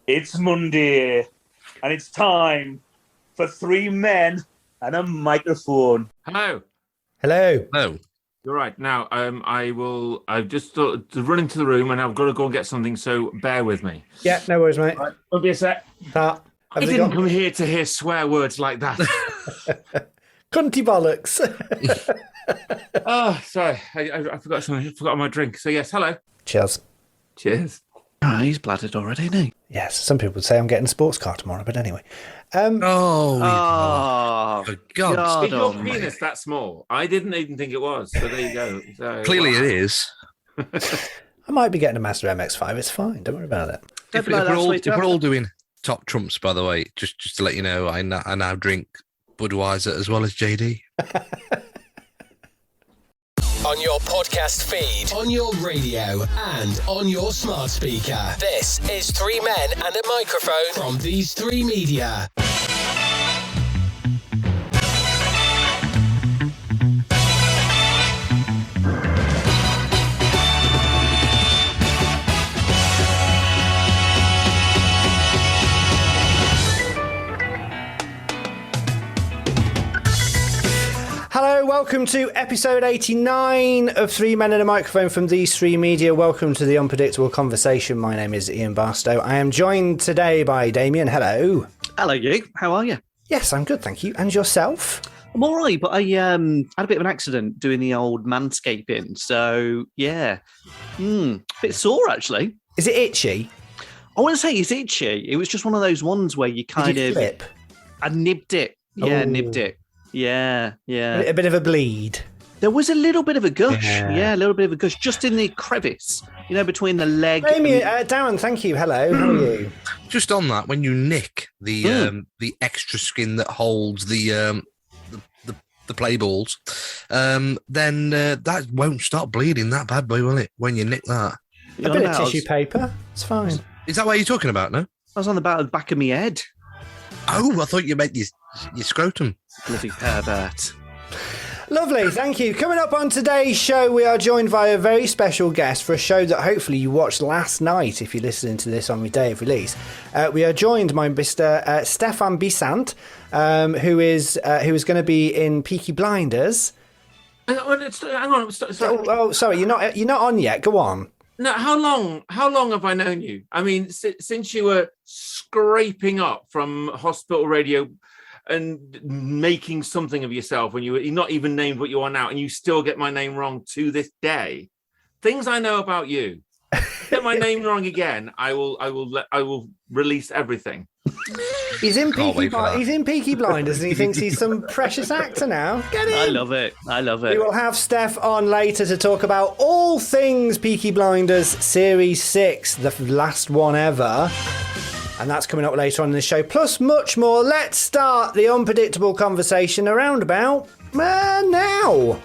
It's Monday, and it's time for three men and a microphone. Hello. Hello. No. You're right. Now, I've just thought to run into the room and I've got to go and get something, so bear with me. Yeah, no worries, mate. Right, won't be a sec. That. I didn't come here to hear swear words like that. Cunty bollocks. Oh, sorry. I forgot something. I forgot my drink. So, yes, hello. Cheers. Cheers. Oh, he's bladdered already, isn't he? Yes, some people would say I'm getting a sports car tomorrow, but anyway. For God's Is your penis that small? I didn't even think it was. So there you go. So, Clearly it is. I might be getting a Mazda MX-5. It's fine. Don't worry about it. If we're all doing top trumps, by the way, just to let you know, I now drink Budweiser as well as JD. On your podcast feed, on your radio, and on your smart speaker. This is Three Men and a Microphone from These Three Media. Hello, welcome to episode 89 of Three Men and a Microphone from These Three Media. Welcome to the Unpredictable Conversation. My name is Ian Barstow. I am joined today by Damien. Hello. Hello, you. How are you? Yes, I'm good, thank you. And yourself? I'm all right, but I had a bit of an accident doing the old manscaping. So, yeah. Bit sore, actually. Is it itchy? I wouldn't say it's itchy. It was just one of those ones where you kind Did you of... flip? I nibbed it. Yeah, Oh. nibbed it. Yeah. A bit of a bleed. There was a little bit of a gush. Yeah. Yeah, a little bit of a gush. Just in the crevice, between the leg... Damien, Darren, thank you. Hello, how are you? Just on that, when you nick the extra skin that holds the play balls, then that won't stop bleeding that bad boy, will it? When you nick that, A bit of tissue paper. It's fine. is that what you're talking about? No. I was on the back of my head. Oh, I thought you meant your scrotum. Bloody pervert. Lovely, thank you. Coming up on today's show, we are joined by a very special guest for a show that hopefully you watched last night if you're listening to this on the day of release. We are joined by Mr. Stephan Bessant, who is going to be in Peaky Blinders. Hang on. Sorry. Oh, sorry, you're not on yet. Go on. No, how long have I known you? I mean, since you were scraping up from hospital radio and making something of yourself when you're not even named what you are now, and you still get my name wrong to this day. Things I know about you. Get my name wrong again, I will release everything. He's in Peaky Blinders and he thinks he's some precious actor now. Get him! I love it. We will have Steph on later to talk about all things Peaky Blinders Series 6, the last one ever. And that's coming up later on in the show, plus much more. Let's start the unpredictable conversation around about now.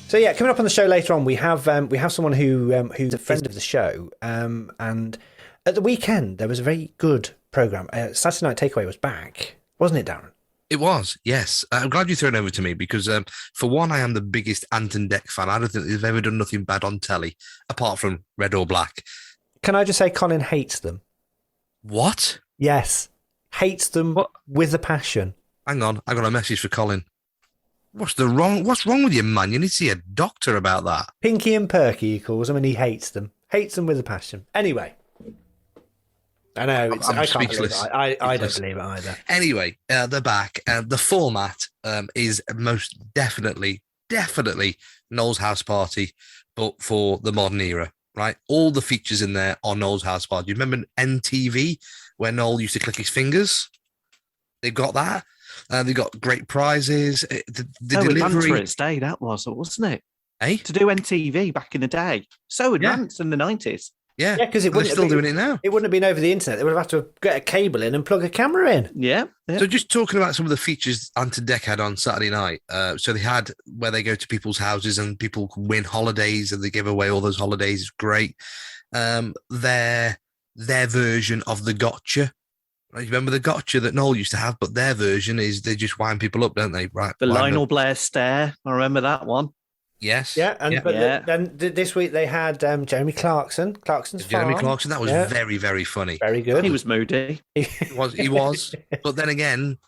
So yeah, coming up on the show later on, we have someone who's a friend of the show, and at the weekend there was a very good program. Saturday Night Takeaway was back, wasn't it, Darren? It was, yes. I'm glad you threw it over to me because, for one, I am the biggest Ant and Dec fan. I don't think they've ever done nothing bad on telly, apart from Red or Black. Can I just say Colin hates them? What? Yes, hates them with a passion. Hang on, I got a message for Colin. What's wrong with you, man? You need to see a doctor about that. Pinky and Perky, he calls them, and he hates them. Hates them with a passion. Anyway. I know, I can't believe it. I don't believe it either. Anyway, they're back. The format is most definitely Noel's House Party, but for the modern era, right? All the features in there are Noel's House Party. You remember NTV, where Noel used to click his fingers? They've got that. They've got great prizes. The delivery. Advanced day, that was, wasn't it? Eh? To do NTV back in the day. So advanced in the 90s. Yeah, because they're still doing it now. It wouldn't have been over the internet. They would have had to get a cable in and plug a camera in. Yeah. So just talking about some of the features Ant and Dec had on Saturday night. So they had where they go to people's houses and people can win holidays and they give away all those holidays. It's great. Their version of the gotcha Right, you remember the gotcha that Noel used to have, but their version is they just wind people up, don't they? Right. The wind Lionel up. Blair stare. I remember that one. Yes. Yeah, but Yeah. then this week they had Jeremy Clarkson's Jeremy Farm. Clarkson, that was Yeah. very, very funny. Very good. He was moody. He was. But then again,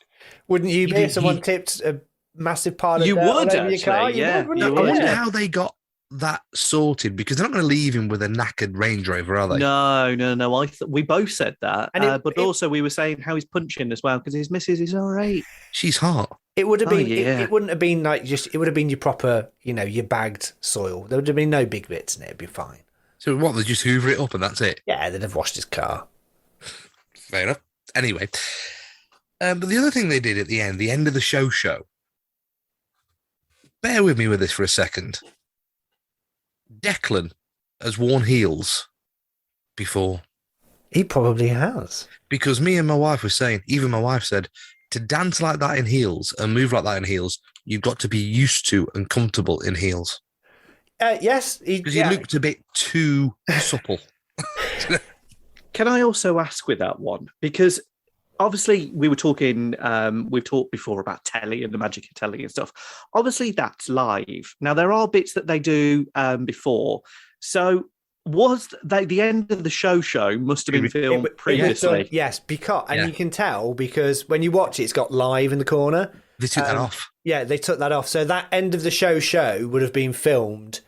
Wouldn't you be if He- someone tipped a massive pile of You dirt all would, over your actually, car? You yeah, would, wouldn't you you? I would. wonder Yeah. how they got that sorted, because they're not going to leave him with a knackered Range Rover, are they? No. We both said that, And but also we were saying how he's punching as well because his missus is all right. She's hot. It would have been. yeah. It wouldn't have been like just. It would have been your proper, your bagged soil. There would have been no big bits in it. It'd be fine. So what, they just hoover it up and that's it? Yeah, they'd have washed his car. Fair enough. Anyway, but the other thing they did at the end of the show, bear with me with this for a second. Declan has worn heels before. He probably has. Because me and my wife were saying, even my wife said, to dance like that in heels and move like that in heels, you've got to be used to and comfortable in heels. Yes, Because he looked a bit too supple. Can I also ask with that one? Because obviously we were talking, we've talked before about telly and the magic of telly and stuff. Obviously that's live. Now there are bits that they do before. So was the end of the show must have been filmed previously? Yes, because you can tell because when you watch it, it's got live in the corner. They took that off. Yeah, they took that off. So that end of the show would have been filmed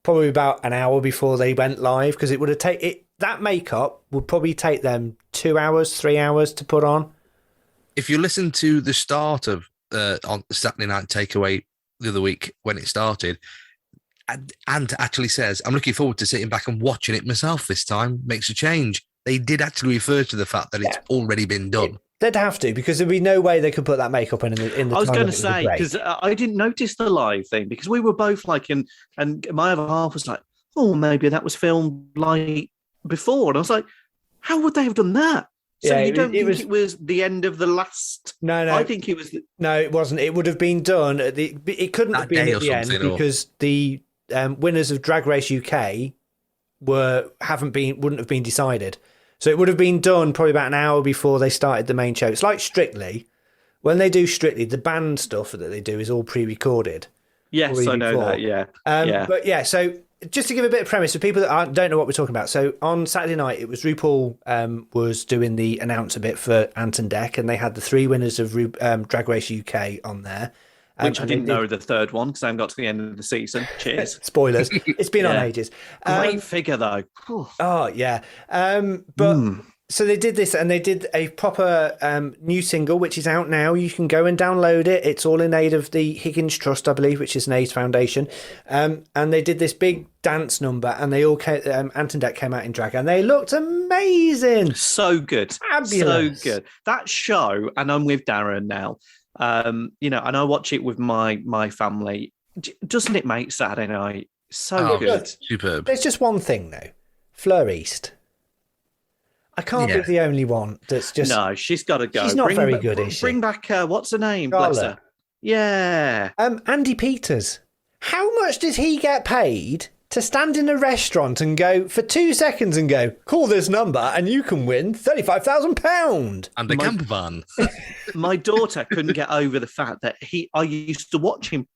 probably about an hour before they went live because it would have taken that makeup would probably take them 2 hours, 3 hours to put on. If you listen to the start of on Saturday Night Takeaway the other week when it started, Ant actually says, I'm looking forward to sitting back and watching it myself this time. Makes a change. They did actually refer to the fact that it's already been done. They'd have to because there'd be no way they could put that makeup in the I was time going to of the say, break. because I didn't notice the live thing because we were both like, and my other half was like, oh, maybe that was filmed like before. And I was like, how would they have done that? So Yeah, you don't think was- it was the end of the last? No. I think it was. No, it wasn't. It would have been done at the. It couldn't That have been day at or the end something, or- because the winners of Drag Race UK wouldn't have been decided. So it would have been done probably about an hour before they started the main show. It's like Strictly. When they do Strictly, the band stuff that they do is all pre-recorded. Yes, already I know before. that. Yeah. But yeah, so just to give a bit of premise for people that don't know what we're talking about. So on Saturday night, it was RuPaul was doing the announcer bit for Ant and Dec, and they had the 3 winners of Drag Race UK on there. Which I and they didn't did- know the third one because I haven't got to the end of the season. Cheers. Spoilers. It's been on Yeah. ages. Great figure though. Whew. Oh yeah. But so they did this, and they did a proper new single, which is out now. You can go and download it. It's all in aid of the Higgins Trust, I believe, which is an AIDS foundation. And they did this big dance number, and they all came, Ant and Dec came out in drag, and they looked amazing. So good. Fabulous. So good. That show, and I'm with Darren now. And I watch it with my family. Doesn't it make Saturday night so good? Superb. There's just one thing though, Fleur East. I can't be the only one that's just. No, she's got to go. She's not very good, is she? Bring back what's her name? Bless Charlotte. her. Yeah. Andy Peters. How much does he get paid to stand in a restaurant and go for 2 seconds and go, call this number and you can win £35,000? And a camper van. My daughter couldn't get over the fact that I used to watch him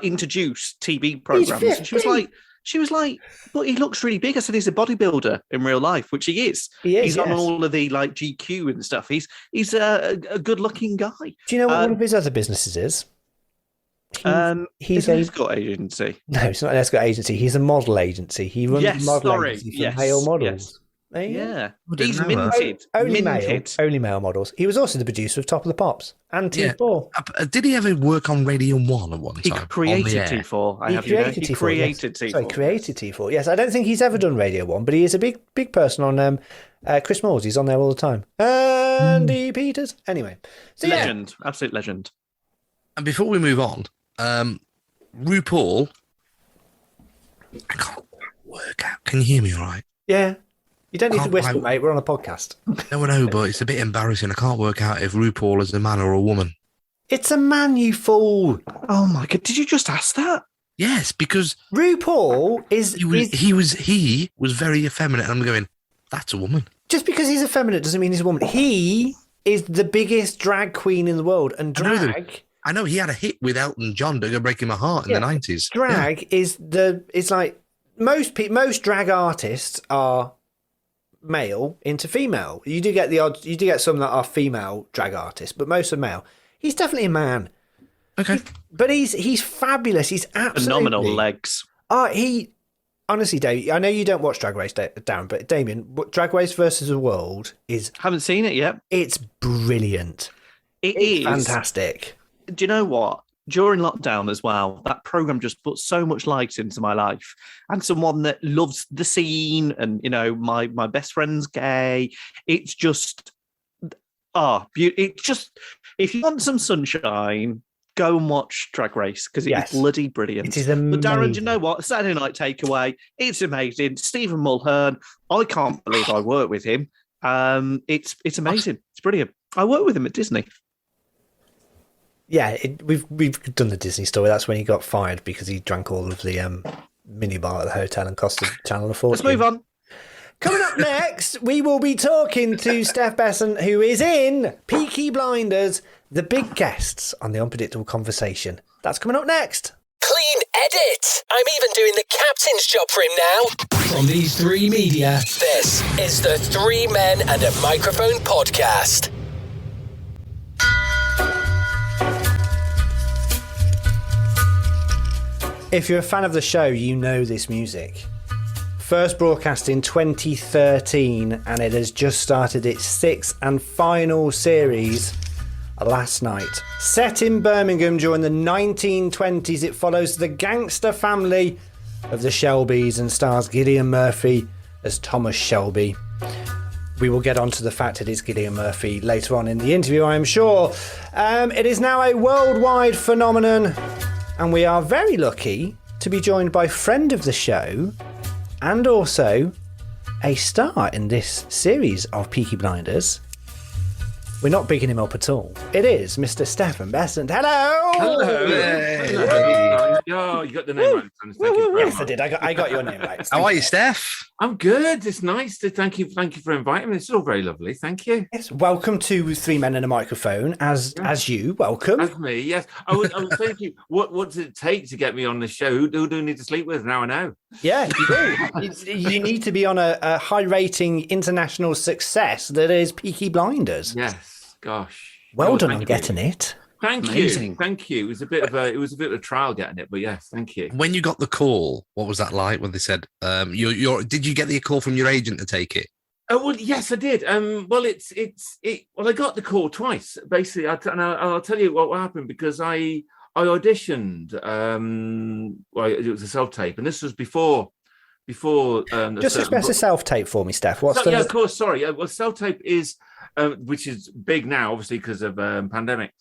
introduce TV programs. And she was like, but he looks really big. I said, he's a bodybuilder in real life, which he is. He is, He's on yes. all of the GQ and stuff. He's a good looking guy. Do you know what one of his other businesses is? He's an a escort agency. No, it's not an escort agency. He's a model agency. He runs a model agency for male models. There you go. Yeah, didn't he's know that. minted. Only minted. male models. He was also the producer of Top of the Pops and T4. Did he ever work on Radio 1 at one He time? created On the air? T4. He created He T4. created yes. T4. Sorry, created T4. Yes, I don't think he's ever done Radio 1, but he is a big person on Chris Moore's. He's on there all the time. Andy Peters. Anyway. So yeah. Legend. Absolute legend. And before we move on, RuPaul, I can't work out. Can you hear me all right? Yeah. You don't need to Can't whisper, I- mate. We're on a podcast. No, I know, but it's a bit embarrassing. I can't work out if RuPaul is a man or a woman. It's a man, you fool. Oh my god! Did you just ask that? Yes, because RuPaul is... he was very effeminate. And I'm going, that's a woman. just because he's effeminate doesn't mean he's a woman. He is the biggest drag queen in the world, and drag. I know he had a hit with Elton John, Breaking My Heart in the 90s. Drag is it's like most drag artists are male into female. You do get some that are female drag artists, but most are male. He's definitely a man. Okay. But he's fabulous. He's absolutely phenomenal legs. Honestly, Dave, I know you don't watch Drag Race, Darren, but Damien, Drag Race versus the World is... Haven't seen it yet. It's brilliant. It's fantastic. Do you know what? During lockdown as well, that program just put so much light into my life. And someone that loves the scene, and my best friend's gay. It's just it's just, if you want some sunshine, go and watch Drag Race, because it's bloody brilliant. It is amazing. But Darren, do you know what? Saturday Night Takeaway, it's amazing. Stephen Mulhern, I can't believe I worked with him. It's amazing. It's brilliant. I worked with him at Disney. Yeah, we've done the Disney story. That's when he got fired because he drank all of the minibar at the hotel and cost the channel a fortune. Let's move on. Coming up next, we will be talking to Steph Bessant, who is in Peaky Blinders, the big guests on the Unpredictable Conversation. That's coming up next. Clean edit. I'm even doing the captain's job for him now. From these three media, this is the Three Men and a Microphone podcast. If you're a fan of the show, you know this music. First broadcast in 2013, and it has just started its sixth and final series last night. Set in Birmingham during the 1920s, it follows the gangster family of the Shelbys and stars Gillian Murphy as Thomas Shelby. We will get onto the fact it is Gillian Murphy later on in the interview, I am sure. It is now a worldwide phenomenon, and we are very lucky to be joined by friend of the show and also a star in this series of Peaky Blinders. We're not bigging him up at all. It is Mr. Stephan Bessant. Hello! Hello! Hey. Oh, you got the name right. Thank you very Yes, much. I did. I got your name right. How are you, Steph? I'm good. It's nice to thank you for inviting me. It's all very lovely. Thank you. Yes, welcome to Three Men and a Microphone. As you, welcome. That's me. Yes, I was thinking, what does it take to get me on the show? Who do I need to sleep with? Now I know. Yeah, you do. You need to be on a high-rating international success that is Peaky Blinders. Yes. Gosh. Well done thank on you. getting it. Thank Amazing. you. Thank you. It was a bit of a trial getting it, but yes, thank you. When you got the call, what was that like when they said, did you get the call from your agent to take it? Oh, well, yes, I did. Well, I got the call twice, basically. I'll tell you what happened, because I auditioned. It was a self-tape, and this was before. Just express a self-tape for me, Steph. Yeah, of course. Sorry. Well, self-tape is, which is big now, obviously, because of pandemic.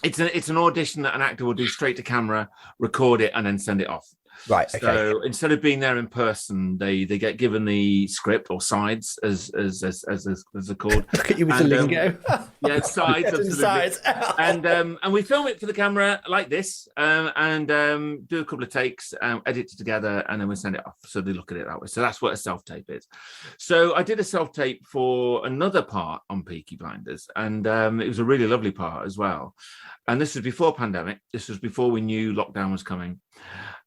It's an audition that an actor will do straight to camera, record it, and then send it off. Right. Okay. So instead of being there in person, they get given the script, or sides, as they're called. Look at you with the lingo. Yeah, sides, absolutely. Sides. And we film it for the camera like this, and do a couple of takes, edit it together, and then we send it off. So they look at it that way. So that's what a self-tape is. So I did a self-tape for another part on Peaky Blinders, and it was a really lovely part as well. And this was before pandemic. This was before we knew lockdown was coming.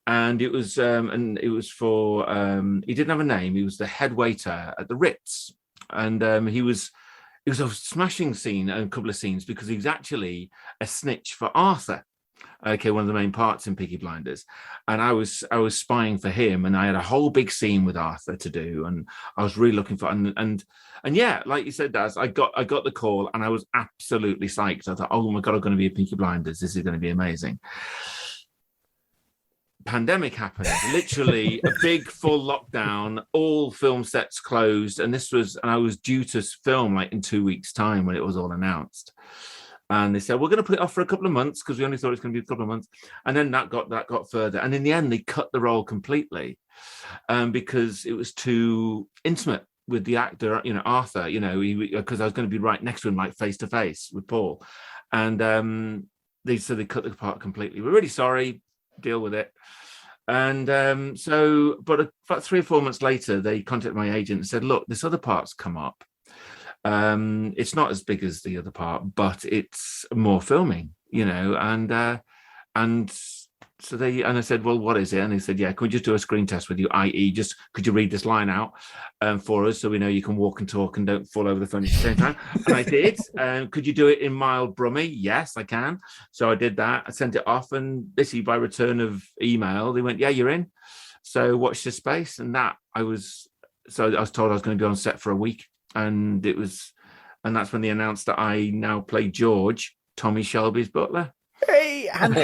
And it was for he didn't have a name. He was the head waiter at the Ritz, and it was a smashing scene, and a couple of scenes, because he was actually a snitch for Arthur. Okay, one of the main parts in Peaky Blinders, and I was spying for him, and I had a whole big scene with Arthur to do, and I was really looking for and yeah, like you said, Daz, I got the call, and I was absolutely psyched. I thought, oh my god, I'm going to be a Peaky Blinders. This is going to be amazing. Pandemic happened, literally a big full lockdown, all film sets closed, and I was due to film like in 2 weeks' time when it was all announced. And they said, we're going to put it off for a couple of months, because we only thought it was going to be a couple of months. And then that got further. And in the end, they cut the role completely, because it was too intimate with the actor, Arthur, because I was going to be right next to him, like face to face with Paul. And they cut the part completely. We're really sorry. Deal with it. And so, but about 3 or 4 months later, they contacted my agent and said, look, this other part's come up. It's not as big as the other part, but it's more filming, and so I said, well, what is it? And they said, yeah, can we just do a screen test with you, i.e. just could you read this line out for us so we know you can walk and talk and don't fall over the phone at the same time? And I did. Could you do it in mild Brummie? Yes, I can. So I did that. I sent it off, and basically by return of email, they went, yeah, you're in. So watch this space. And I was told I was going to be on set for a week. And that's when they announced that I now play George, Tommy Shelby's butler. Hey, and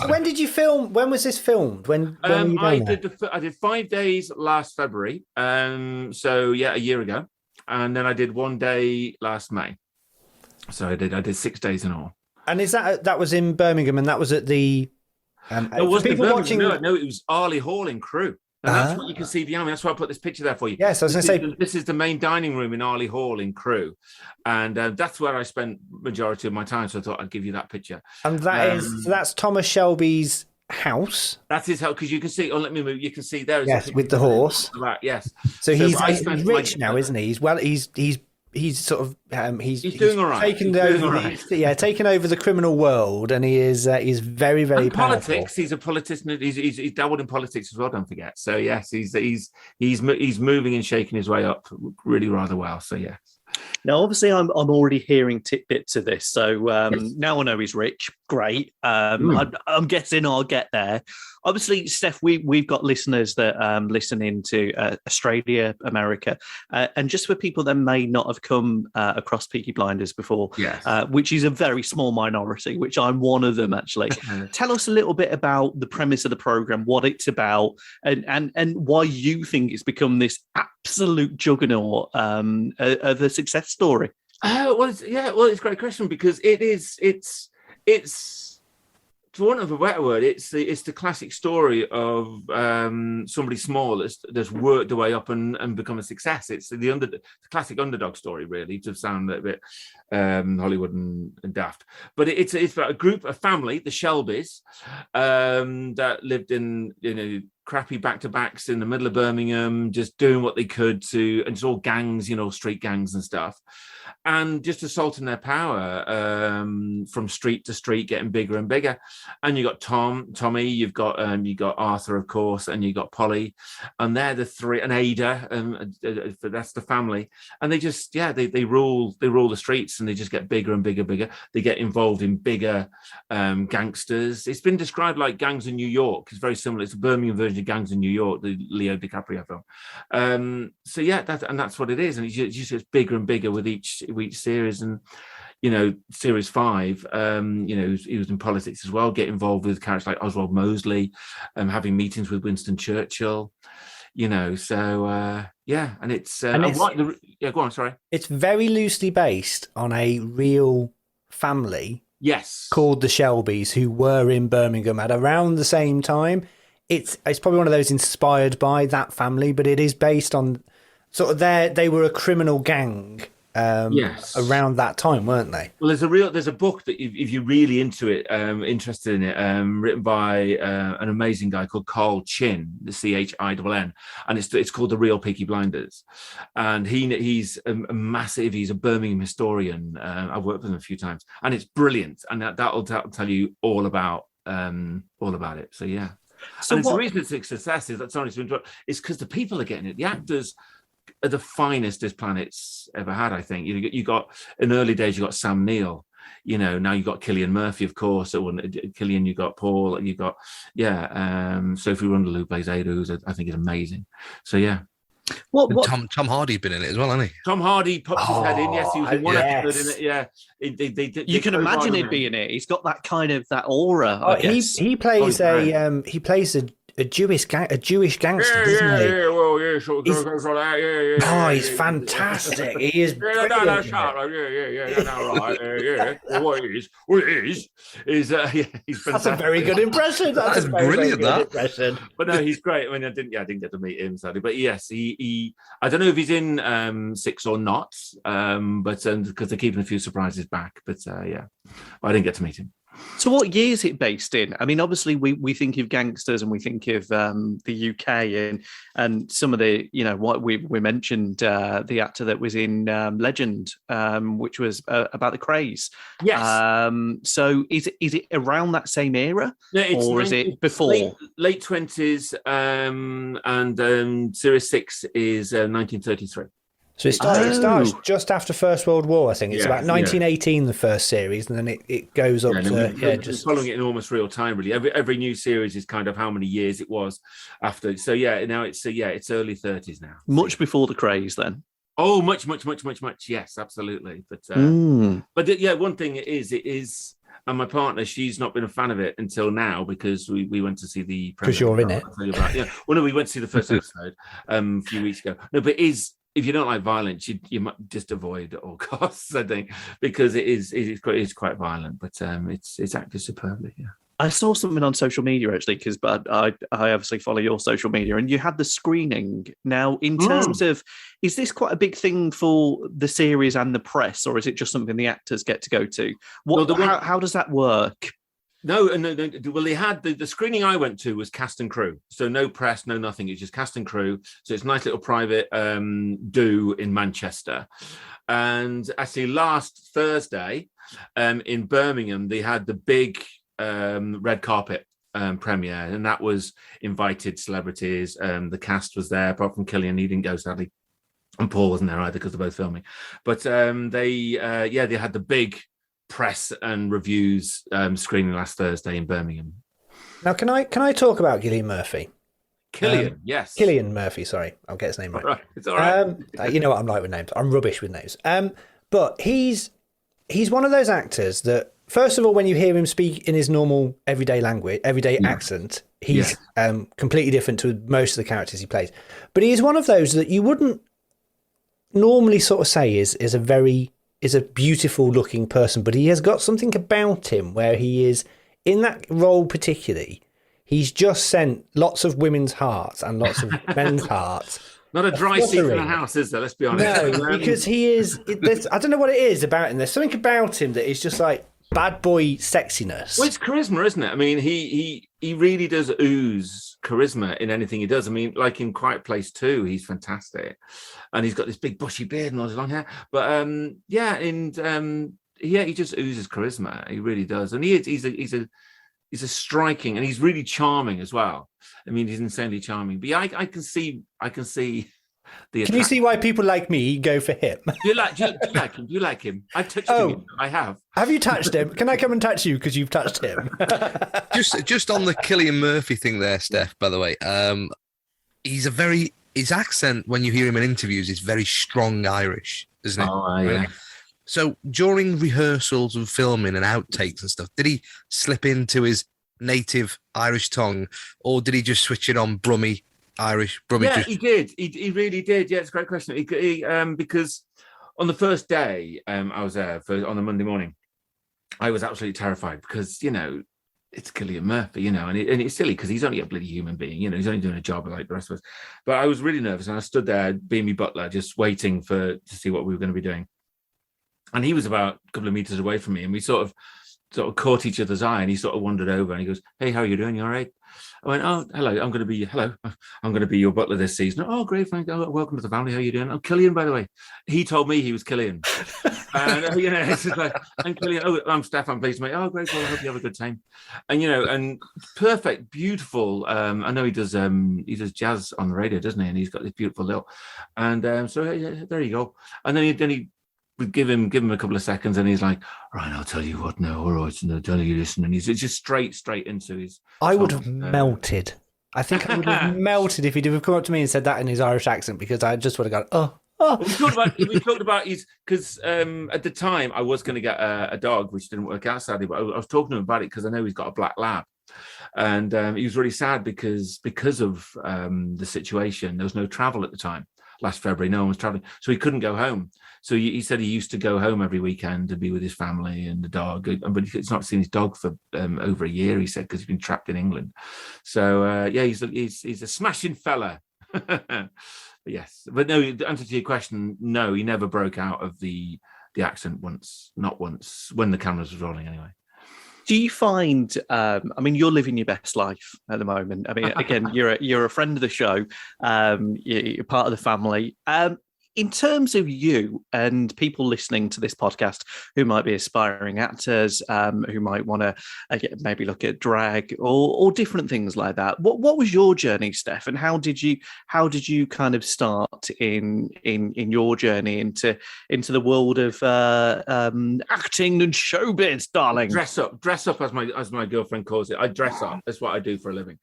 when did you film? When was this filmed? When were you doing I did 5 days last February. So yeah, a year ago, and then I did 1 day last May. So I did 6 days in all. And is that was in Birmingham, and that was at the? It wasn't No, it was Arley Hall in Crewe. And that's what you can see behind me. That's why I put this picture there for you. Yes, I was going to say this is the main dining room in Arley Hall in Crewe, and that's where I spent majority of my time. So I thought I'd give you that picture. And that's Thomas Shelby's house. That's his house, because you can see. Oh, let me move. You can see there. Yes, with the horse. Yes. So he's rich now, isn't he? He's sort of he's doing all right. Taken over the criminal world, and he's very, very and powerful. Politics. He's a politician. He's dabbled in politics as well. Don't forget. So yes, he's moving and shaking his way up really rather well. So yes. Now, obviously, I'm already hearing tidbits of this. So now I know he's rich. Great. I'm guessing I'll get there. Obviously, Steph, we've got listeners that listen into Australia, America, and just for people that may not have come across Peaky Blinders before, which is a very small minority, which I'm one of them, actually. Tell us a little bit about the premise of the program, what it's about, and why you think it's become this absolute juggernaut of a success story. It's a great question, because it's for want of a better word, it's the classic story of somebody small that's worked their way up and become a success. It's the classic underdog story, really, to sound a bit Hollywood and daft. But it's about a family, the Shelbys, that lived in crappy back-to-backs in the middle of Birmingham, just doing what they could and it's all gangs, street gangs and stuff, and just assaulting their power from street to street, getting bigger and bigger. And you got Tommy, you've got Arthur, of course, and you got Polly, and they're the three, and Ada, that's the family, and they just they rule the streets, and they just get bigger and bigger. They get involved in bigger gangsters. It's been described like Gangs in New York. It's very similar. It's a Birmingham version of Gangs in New York, the Leo DiCaprio film. That's what it is, and it just gets bigger and bigger with each series. And series 5, he was in politics as well, get involved with characters like Oswald Mosley, having meetings with Winston Churchill, and it's go on, sorry. It's very loosely based on a real family, yes, called the Shelbys, who were in Birmingham at around the same time. It's probably one of those inspired by that family, but it is based on sort of they were a criminal gang around that time, weren't they? Well, there's a book that if you're really into it, interested in it, written by an amazing guy called Carl Chin, the Chinn, and it's called The Real Peaky Blinders, and he's a massive, he's a Birmingham historian. I've worked with him a few times, and it's brilliant, and that'll tell you all about it. So yeah. So the reason it's a success is that's only to enjoy. It's because the people are getting it. The actors are the finest this planet's ever had. I think you got in early days. You got Sam Neill. Now you got Cillian Murphy, of course. Cillian, you got Paul. You got Sophie Rundle, who plays Ada, who's I think is amazing. So yeah. What? Tom Hardy's been in it as well, hasn't he? Tom Hardy pops his head in. Yes, he was in one episode in it. Yeah, you can imagine him being it. He's got that kind of that aura. He plays a Jewish gangster, doesn't he? Yeah. Well, yeah, sort of goes like that. Yeah. Oh, he's fantastic. He is brilliant. Yeah. Well, what it is he's fantastic. That's a very good impression. That's brilliant. That impression. But no, he's great. I mean, I didn't get to meet him sadly, but yes, he. I don't know if he's in 6 or not, but because they're keeping a few surprises back. But I didn't get to meet him. So what year is it based in? I mean, obviously we think of gangsters and we think of the UK and some of the, what we mentioned, the actor that was in Legend, which was about the craze. Yes. So is it around that same era, or is it before? Late 20s, and Series 6 is 1933. So it starts just after First World War, I think. It's about 1918, the first series, and then it goes up to just following it in almost real time, really. Every new series is kind of how many years it was after. So now it's early 30s now. Much before the craze, then. Oh, much. Yes, absolutely. But one thing it is. And my partner, she's not been a fan of it until now because we went to see the premiere. Because you're in it. Well, no, we went to see the first episode a few weeks ago. No, but if you don't like violence, you might just avoid at all costs, I think, because it is quite violent, but it's acted superbly. Yeah. I saw something on social media actually, because I obviously follow your social media, and you had the screening. Now, in terms of, is this quite a big thing for the series and the press, or is it just something the actors get to go to? How does that work? No. Well, they had the screening I went to was cast and crew, so no press, no nothing. It's just cast and crew. So it's a nice little private do in Manchester. And actually, last Thursday in Birmingham, they had the big red carpet premiere, and that was invited celebrities. The cast was there, apart from Killian. He didn't go, sadly, and Paul wasn't there either because they're both filming. But they had the big press and reviews screening last Thursday in Birmingham. Now, can I talk about Cillian Murphy? Yes. Cillian Murphy, sorry. I'll get his name right. It's all right. You know what I'm like with names. I'm rubbish with names. But he's one of those actors that, first of all, when you hear him speak in his normal everyday language, accent, he's completely different to most of the characters he plays. But he is one of those that you wouldn't normally sort of say is a beautiful looking person, but he has got something about him where he is, in that role particularly, he's just sent lots of women's hearts and lots of men's hearts. Not a dry seat in the house, is there? Let's be honest. No, because he is, I don't know what it is about him. There's something about him that is just like bad boy sexiness. Well, it's charisma, isn't it? I mean, he really does ooze charisma in anything he does. I mean, like in Quiet Place 2, he's fantastic, and he's got this big bushy beard and all his long hair. But he just oozes charisma. He really does, and he's a striking, and he's really charming as well. I mean, he's insanely charming. But yeah, I can see the. Can you see why people like me go for him? Do you like him? Do you like him? I've touched him. I have. Have you touched him? Can I come and touch you because you've touched him? just on the Cillian Murphy thing there, Steph, by the way, his accent when you hear him in interviews is very strong Irish, isn't it? Oh, yeah. Right? So during rehearsals and filming and outtakes and stuff, did he slip into his native Irish tongue, or did he just switch it on Brummy Irish? He did. He really did. Yeah, it's a great question. Because on the first day I was there on the Monday morning, I was absolutely terrified because it's Cillian Murphy, and it's silly because he's only a bloody human being, he's only doing a job like the rest of us. But I was really nervous, and I stood there being my butler, just waiting to see what we were going to be doing. And he was about a couple of meters away from me, and we sort of caught each other's eye, and he sort of wandered over and he goes, "Hey, how are you doing? You all right?" I went, "Oh, hello. I'm going to be your butler this season." "Oh, great, thank you. Oh, welcome to the family. How are you doing?" "Oh, Cillian, by the way." He told me he was Cillian. And it's just like, "I'm Cillian. Oh, I'm Stephan, pleased to meet you." "Oh, great. Well, I hope you have a good time." And and perfect, beautiful. I know he does jazz on the radio, doesn't he? And he's got this beautiful little. And so there you go. And then he would give him a couple of seconds, and he's like, "Right, I'll tell you what now. All right, and I'll tell you this." And he's just straight into his. I would have melted. I think I would have melted if he'd have come up to me and said that in his Irish accent, because I just would have gone, oh. We talked about his, because at the time I was going to get a dog, which didn't work out, sadly. But I was talking to him about it because I know he's got a black lab, and he was really sad because of the situation. There was no travel at the time. Last February, no one was traveling, so he couldn't go home. So he said he used to go home every weekend to be with his family and the dog, but he's not seen his dog for over a year, he said, because he's been trapped in England. So he's a smashing fella. Yes, but no, the answer to your question, no, he never broke out of the accent once, not once, when the cameras was rolling anyway. Do you find? I mean, you're living your best life at the moment. I mean, again, you're a friend of the show. You're part of the family. In terms of you and people listening to this podcast who might be aspiring actors, who might want to maybe look at drag or different things like that, what was your journey, Steph, and how did you kind of start in your journey into the world of acting and showbiz, darling? Dress up, as my girlfriend calls it. I dress up. That's what I do for a living.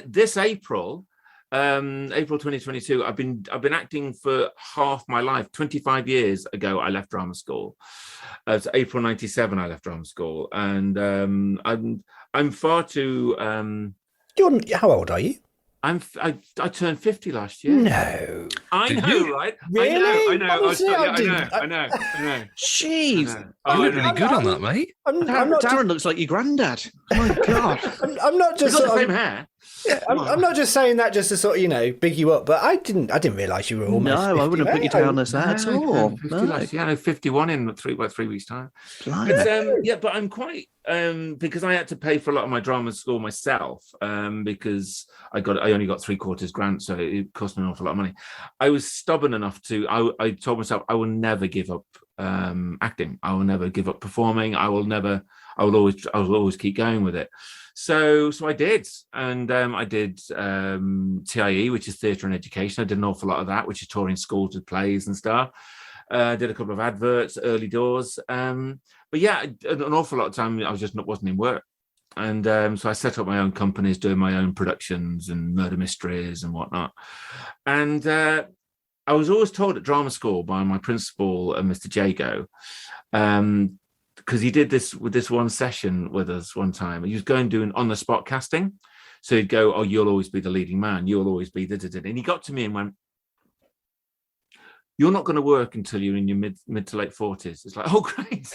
This April. April 2022. I've been acting for half my life. 25 years ago, I left drama school. It's April '97. I left drama school, and I'm far too. How old are you? I turned 50 last year. No, I know, right? Really? I know. Honestly, I know. Jeez, You look really good on that, mate. I'm not Darren looks like your granddad. Oh my God. I'm not just We've got the sort same of- hair. Yeah, I'm not just saying that just to sort of, big you up, but I didn't realise you were almost. No, 50, I wouldn't put you mate. down as that at all. 50 No. last year. I know 51 in 3 weeks' time. Blimey. But I'm quite because I had to pay for a lot of my drama school myself because I only got 3/4 grant, so it cost me an awful lot of money. I was stubborn enough I told myself I will never give up acting. I will never give up performing. I will always keep going with it. So I did, and I did TIE, which is theatre and education. I did an awful lot of that, which is touring schools with plays and stuff. I did a couple of adverts, early doors. But yeah, an awful lot of time I wasn't in work. And so I set up my own companies, doing my own productions and murder mysteries and whatnot. And I was always told at drama school by my principal, Mr. Jago, because he did this with this one session with us one time. He was going doing on-the-spot casting. So he'd go, "Oh, you'll always be the leading man. You'll always be the." And he got to me and went, "You're not going to work until you're in your mid to late 40s. It's like, oh, great.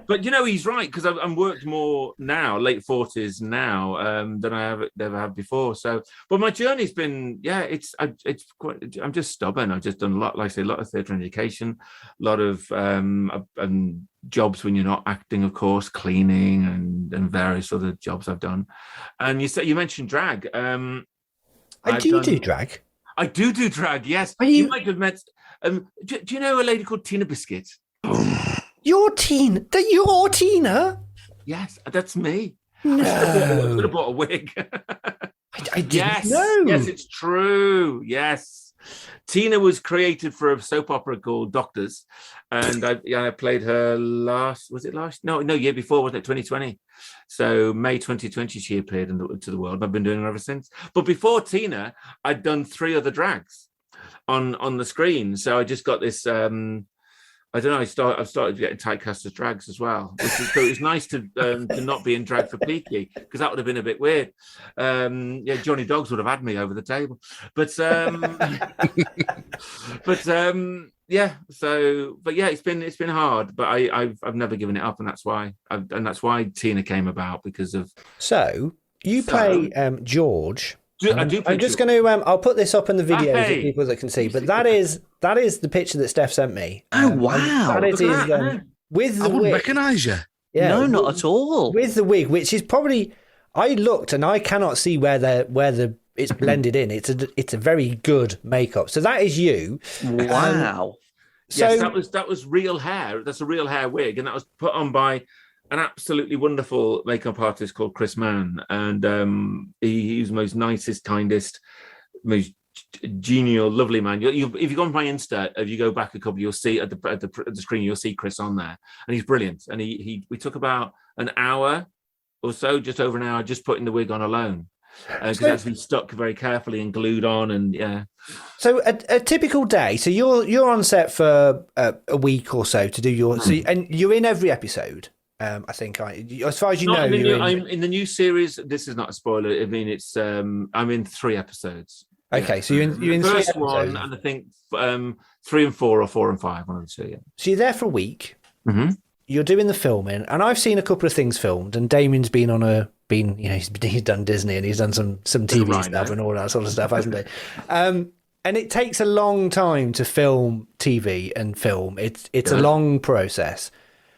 But he's right, because I'm worked more now, late 40s now, than I ever have before. So, but my journey's been, I'm just stubborn. I've just done a lot, like I say, a lot of theatre and education, a lot of jobs when you're not acting, of course, cleaning and various other jobs I've done. And you mentioned drag. Do you do drag? I do drag, yes. You might have met. Do you know a lady called Tina Biscuit? You're Tina? You're Tina? Yes, that's me. No. I could have bought a wig. I didn't know. Yes, it's true. Yes. Tina was created for a soap opera called Doctors. And I played her year before, wasn't it? 2020. So May 2020, she appeared into the world. I've been doing her ever since. But before Tina, I'd done 3 other drags on the screen. So I just got this. I don't know. I've started getting typecast as drags as well. So it was nice to not be in drag for Peaky, because that would have been a bit weird. Johnny Dogs would have had me over the table. But it's been hard. But I've never given it up, and that's why Tina came about, because of. So you play George. I'm just going to. I'll put this up in the video for people that can see. But that is the picture that Steph sent me. Oh wow! That is his, with the I wouldn't wig. recognise you. Yeah, no, not at all. With the wig, which is probably. I looked and I cannot see where it's blended in. It's a very good makeup. So that is you. Wow. Yes, that was real hair. That's a real hair wig, and that was put on by an absolutely wonderful makeup artist called Chris Mann, and he's the most nicest, kindest, most genial, lovely man. If you go on my Insta, if you go back a couple, you'll see at the screen, you'll see Chris on there, and he's brilliant. And we took about an hour or so, just over an hour, just putting the wig on alone, because that's been stuck very carefully and glued on, and yeah. So a typical day. So you're on set for a week or so to do your. And you're in every episode. I think as far as you know, I'm in the new series. This is not a spoiler. I mean, it's I'm in 3 episodes. Okay, so you're in the 3 first episodes. one, and I think 3 and 4 or 4 and 5, one of the 2. Yeah. So you're there for a week. Mm-hmm. You're doing the filming, and I've seen a couple of things filmed. And Damien's he's done Disney and he's done some TV stuff and all that sort of stuff, hasn't he? And And it takes a long time to film TV and film. It's a long process.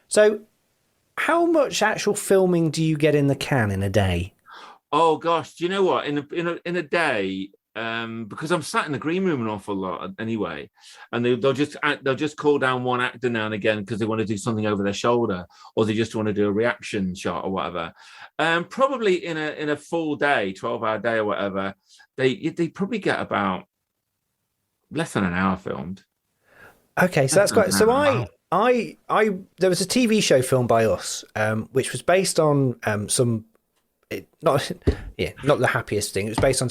So how much actual filming do you get in the can in a day? Oh gosh, do you know what? In a day, because I'm sat in the green room an awful lot anyway, and they'll just call down one actor now and again because they want to do something over their shoulder, or they just want to do a reaction shot or whatever. Probably in a full day, 12-hour day or whatever, they probably get about less than an hour filmed. Okay, so that's quite. So I there was a TV show filmed by us, which was based on not the happiest thing. It was based on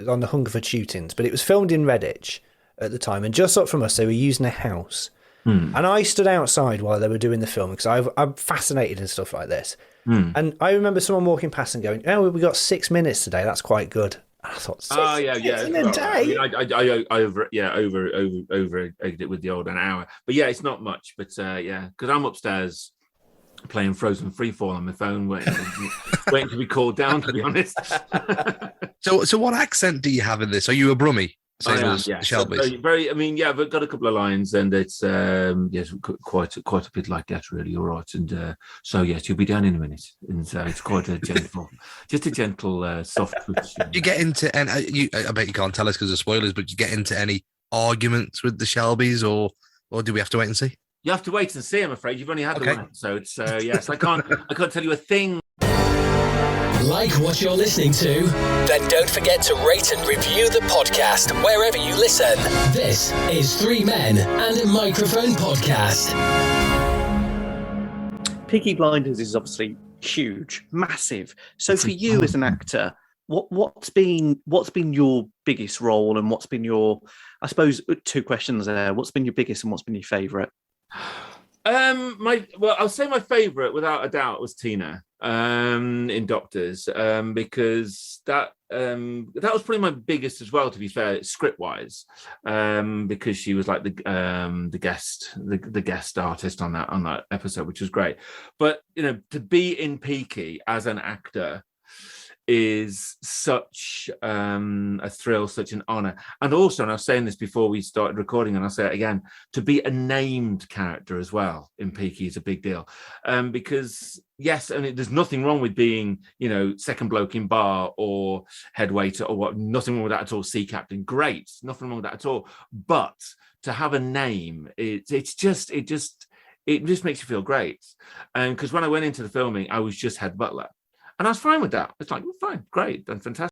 on the Hungerford shootings, but it was filmed in Redditch at the time, and just up from us, they were using a house. And I stood outside while they were doing the film because I'm fascinated in stuff like this. And I remember someone walking past and going, "Oh, we got 6 minutes today. That's quite good." And I thought, minutes in a day. I over egged it with the old an hour, but yeah, it's not much. But because I'm upstairs playing Frozen Freefall on my phone, waiting to be called down. To be honest. So what accent do you have in this? Are you a Brummie? I am, yeah. Shelby's. Very. I mean, yeah, I've got a couple of lines, and it's yes, quite a bit like that, really. All right, and so yes, you'll be down in a minute, and so it's quite a gentle, soft twitch. You get into, and I bet you can't tell us because of spoilers, but you get into any arguments with the Shelbys, or do we have to wait and see? You have to wait and see. I'm afraid you've only had the one episode, so yes, I can't tell you a thing. Like what you're listening to? Then don't forget to rate and review the podcast wherever you listen. This is Three Men and a Microphone podcast. Peaky Blinders is obviously huge, massive. So for you as an actor, what's been your biggest role, and what's been your, I suppose, two questions there. What's been your biggest and what's been your favourite? I'll say my favourite without a doubt was Tina in Doctors, because that was probably my biggest as well, to be fair, script wise, because she was like the guest artist on that episode, which was great. But to be in Peaky as an actor is such a thrill, such an honor. And also, and I was saying this before we started recording, and I'll say it again, to be a named character as well in Peaky is a big deal. Because yes, and there's nothing wrong with being, second bloke in bar or head waiter or what, nothing wrong with that at all. Sea captain, great, nothing wrong with that at all. But to have a name, it just makes you feel great. And because when I went into the filming, I was just head butler. And I was fine with that. It's like, well, fine, great, and fantastic.